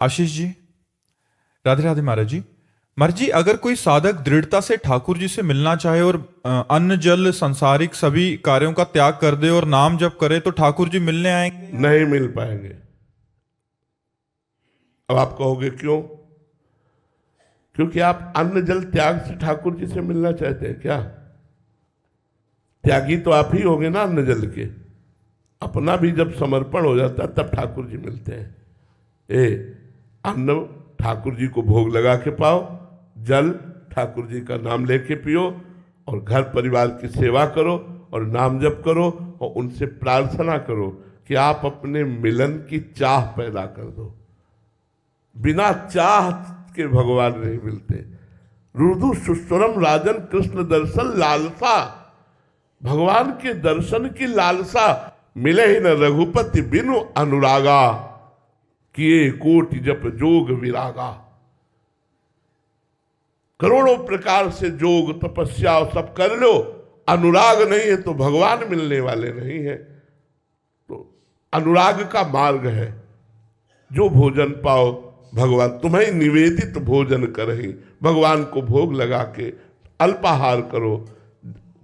आशीष जी, राधे राधे महाराज जी। महाराज जी, अगर कोई साधक दृढ़ता से ठाकुर जी से मिलना चाहे और अन्न जल सांसारिक सभी कार्यों का त्याग कर दे और नाम जप करे तो ठाकुर जी मिलने आएंगे? नहीं मिल पाएंगे। अब आप कहोगे क्यों? क्योंकि आप अन्न जल त्याग से ठाकुर जी से मिलना चाहते हैं क्या? त्यागी तो आप ही होंगे ना अन्न जल के। अपना भी जब समर्पण हो जाता है तब ठाकुर जी मिलते हैं। अन्न ठाकुर जी को भोग लगा के पाओ, जल ठाकुर जी का नाम लेके पियो, और घर परिवार की सेवा करो और नाम जप करो और उनसे प्रार्थना करो कि आप अपने मिलन की चाह पैदा कर दो। बिना चाह के भगवान नहीं मिलते। रुदु सुस्वरम राजन कृष्ण दर्शन लालसा, भगवान के दर्शन की लालसा। मिले ही न रघुपति बिनु अनुरागा, किए कोटि जप जोग विरागा। करोड़ों प्रकार से जोग तपस्या सब कर लो, अनुराग नहीं है तो भगवान मिलने वाले नहीं है। तो अनुराग का मार्ग है। जो भोजन पाओ भगवान तुम्हें निवेदित भोजन करही, भगवान को भोग लगा के अल्पाहार करो,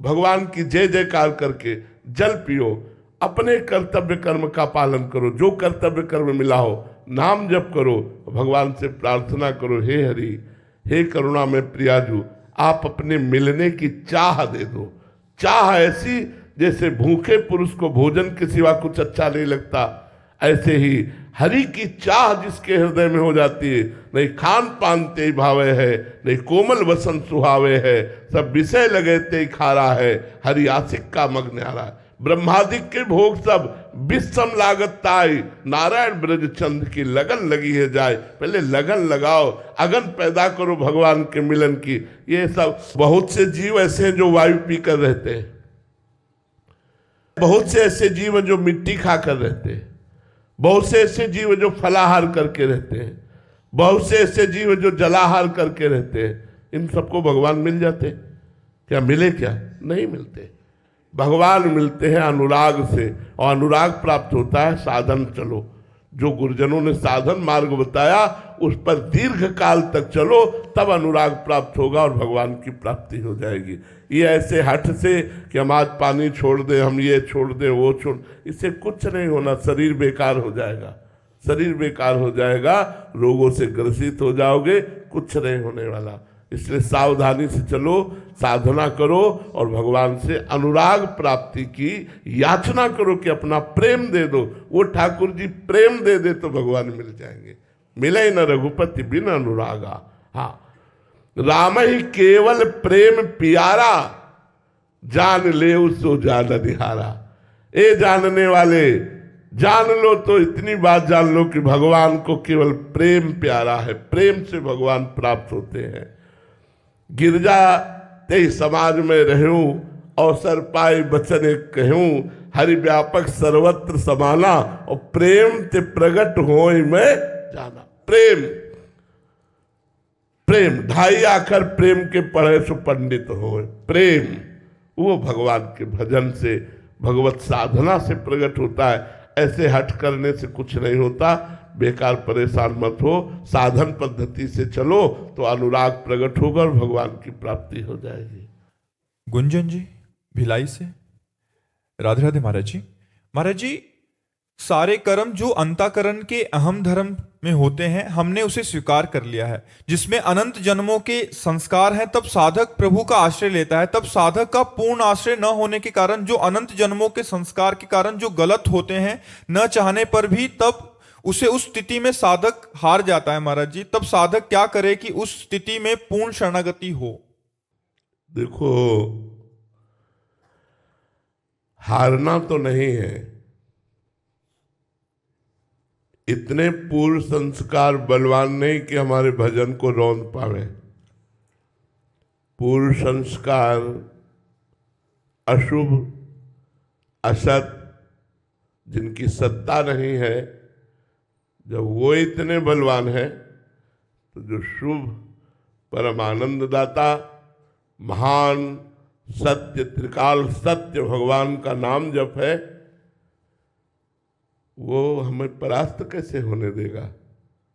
भगवान की जय जयकार करके जल पियो, अपने कर्तव्य कर्म का पालन करो, जो कर्तव्य कर्म मिला हो नाम जप करो, भगवान से प्रार्थना करो, हे हरि हे करुणा में प्रियाजू आप अपने मिलने की चाह दे दो। चाह ऐसी जैसे भूखे पुरुष को भोजन के सिवा कुछ अच्छा नहीं लगता, ऐसे ही हरि की चाह जिसके हृदय में हो जाती है, नहीं खान पान ते भावे है, नहीं कोमल वसन सुहावे है, सब विषय लगे ते खारा है, हरि आशिक का मग्न आ रहा है। ब्रह्मादिक के भोग सब विषम लागत ताई, नारायण ब्रज चंद की लगन लगी है जाए। पहले लगन लगाओ, अगन पैदा करो भगवान के मिलन की। ये सब बहुत से जीव ऐसे हैं जो वायु पीकर रहते हैं, बहुत से ऐसे जीव जो मिट्टी खाकर रहते हैं, बहुत से ऐसे जीव जो फलाहार करके रहते हैं, बहुत से ऐसे जीव जो जलाहार करके रहते हैं। इन सबको भगवान मिल जाते क्या? मिले क्या? नहीं मिलते। भगवान मिलते हैं अनुराग से, और अनुराग प्राप्त होता है साधन चलो। जो गुरुजनों ने साधन मार्ग बताया उस पर दीर्घ काल तक चलो, तब अनुराग प्राप्त होगा और भगवान की प्राप्ति हो जाएगी। ये ऐसे हठ से कि हम आज पानी छोड़ दें, हम ये छोड़ दें, वो छोड़, इससे कुछ नहीं होना। शरीर बेकार हो जाएगा, शरीर बेकार हो जाएगा, रोगों से ग्रसित हो जाओगे, कुछ नहीं होने वाला। इसलिए सावधानी से चलो, साधना करो और भगवान से अनुराग प्राप्ति की याचना करो कि अपना प्रेम दे दो। वो ठाकुर जी प्रेम दे दे तो भगवान मिल जाएंगे। मिले न रघुपति बिन अनुरागा। हाँ, राम ही केवल प्रेम प्यारा, जान ले सो जान निहारा। ए जानने वाले, जान लो तो इतनी बात जान लो कि भगवान को केवल प्रेम प्यारा है। प्रेम से भगवान प्राप्त होते हैं। गिरजा ते समाज में रहूं, अवसर पाए बचन कहूं, हरि व्यापक सर्वत्र समाना, और प्रेम ते प्रगट होय में जाना। प्रेम, प्रेम ढाई आखर प्रेम के पढ़े सो पंडित होए। प्रेम वो भगवान के भजन से, भगवत साधना से प्रकट होता है। ऐसे हट करने से कुछ नहीं होता। बेकार परेशान मत हो, साधन पद्धति से चलो तो अनुराग प्रकट होगा और भगवान की प्राप्ति हो जाएगी। गुंजन जी भिलाई से, राधे राधे महाराज जी। महाराज जी, सारे कर्म जो अंतःकरण के अहम धर्म में होते हैं हमने उसे स्वीकार कर लिया है, जिसमें अनंत जन्मों के संस्कार हैं। तब साधक प्रभु का आश्रय लेता है। तब साधक का पूर्ण आश्रय न होने के कारण, जो अनंत जन्मों के संस्कार के कारण जो गलत होते हैं न चाहने पर भी, तब उसे उस स्थिति में साधक हार जाता है। महाराज जी, तब साधक क्या करे कि उस स्थिति में पूर्ण शरणागति हो? देखो, हारना तो नहीं है, इतने पूर्व संस्कार बलवान नहीं कि हमारे भजन को रौंद पावे। पूर्व संस्कार अशुभ असत जिनकी सत्ता नहीं है, जब वो इतने बलवान है तो जो शुभ परमानंद दाता महान सत्य त्रिकाल सत्य भगवान का नाम जप है, वो हमें परास्त कैसे होने देगा।